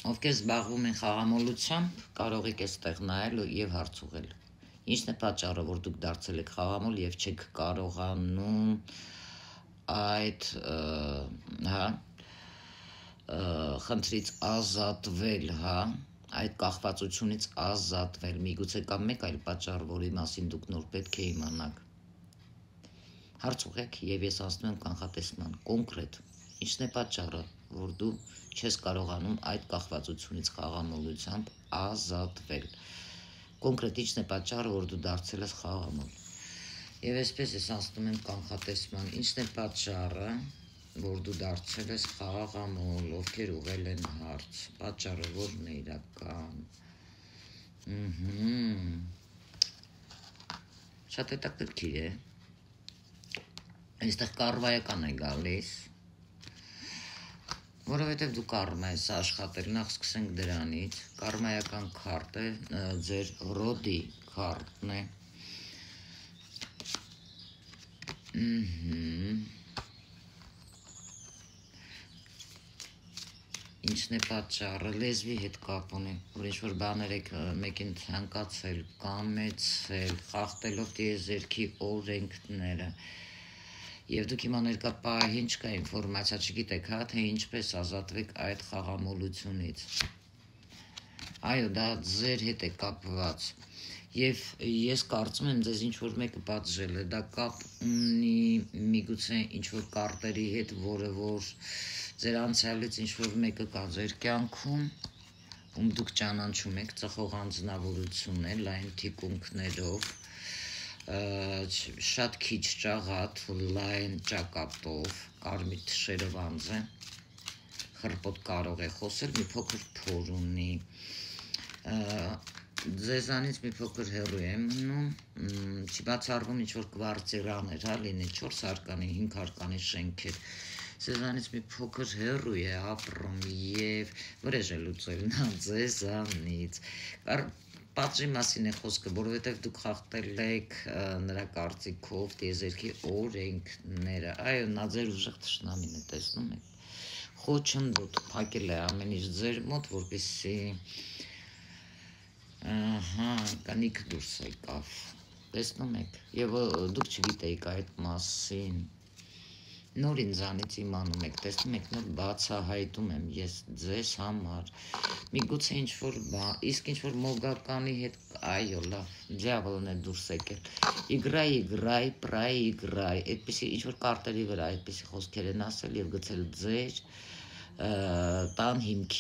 Ովքեր զբաղվում են խաղամոլությամբ, կարող եք այստեղ նայել եւ հարց ուղղել։ Ինչն է պատճառը, որ դուք դարձել եք խաղամոլ եւ չեք կարողանում այդ խնդրից ազատվել, այդ կախվածությունից ազատվել։ Միգուցե կա մեկ այլ պատճառ, որի մասին դուք նոր պետք է իմանաք։ Հարց ուղղեք եւ ես անցնում եմ կանխատեսման կոնկրետ։ Ինչն է պատճառը, որ դու չես կարողանում այդ կախվածությունից խաղամոլությամբ ազատվել։ Կոնկրետ ինչն է պատճառը, որ դու դարձել ես խաղամոլ։ Եվ այսպես ես անցնում եմ կանխատեսման։ Ինչն է պատճառը, որ դու դարձել ես խաղամոլ, ովքեր ուղղել են հարց։ Պատճառը որն է իրական։ Շատ հետաքրքիր է։ Այստեղ կարմայական է գալիս, որովհետև դու կարմա ես աշխատել, նախ սկսենք դրանից, կարմայական քարտ է, ձեր ռոդի քարտն է, ինչն է պատճառը, լեզվի հետ կապ ունի, որ ինչ-որ բաներ եք մեկին ցանկացել, կամեցել, խախտելով տիեզերքի օրենքները, և դուք հիմա ներկա պահին չկա ինֆորմացիա, չգիտեք, թե ինչպես ազատվեք այդ խաղամոլությունից։ Այո, դա ձեր հետ է կապված, և ես կարծում եմ ձեզ ինչ-որ մեկը պատժել է, դա կապ ունի միգուցե ինչ-որ կարտերի հետ, որը որ ձեր անցյալից ինչ-որ մեկը կա ձեր կյանքում, ում դուք ճանաչում եք, ծխող անձնավորություն է, լայն թիկունքներով, շատ քիչ ճաղատ, լայն ճակատով, կարմիր թշերով անձ է, խրպոտ կարող է խոսել, մի փոքր փոր ունի, ձեզանից մի փոքր հեռու է մնում, չի բացառվում ինչ-որ կվարտիրաներ, լինի 4 հարկանի, 5 հարկանի շենքեր, ձեզանից մի փոքր հեռու է ապրում և վրեժ է լուծել նա ձեզանից, պատժի մասին է խոսքը, որովհետև դուք խախտել եք նրա կարծիքով տիեզերքի օրենքները, այո, նա ձեր ուժեղ թշնամին է, տեսնում եք, խոչընդոտ փակել է ամեն ինչ ձեր մոտ, որպեսզի կանիք դուրս եկավ, տեսնում եք, և դուք չգիտեիք այդ մասին, նոր ինձանից իմանում եք, տեսնում եք, նոր բացահայտում եմ ես ձեզ համար, միգուցե ինչ-որ բան, իսկ ինչ-որ մոգականի հետ, այո, լավ, դյավոլն է դուրս եկել, իգրայ, պրայ, այդպիսի ինչ-որ կարտերի վրա, այդպիսի խոսքեր են ասել և գցել ձեր տան հիմքի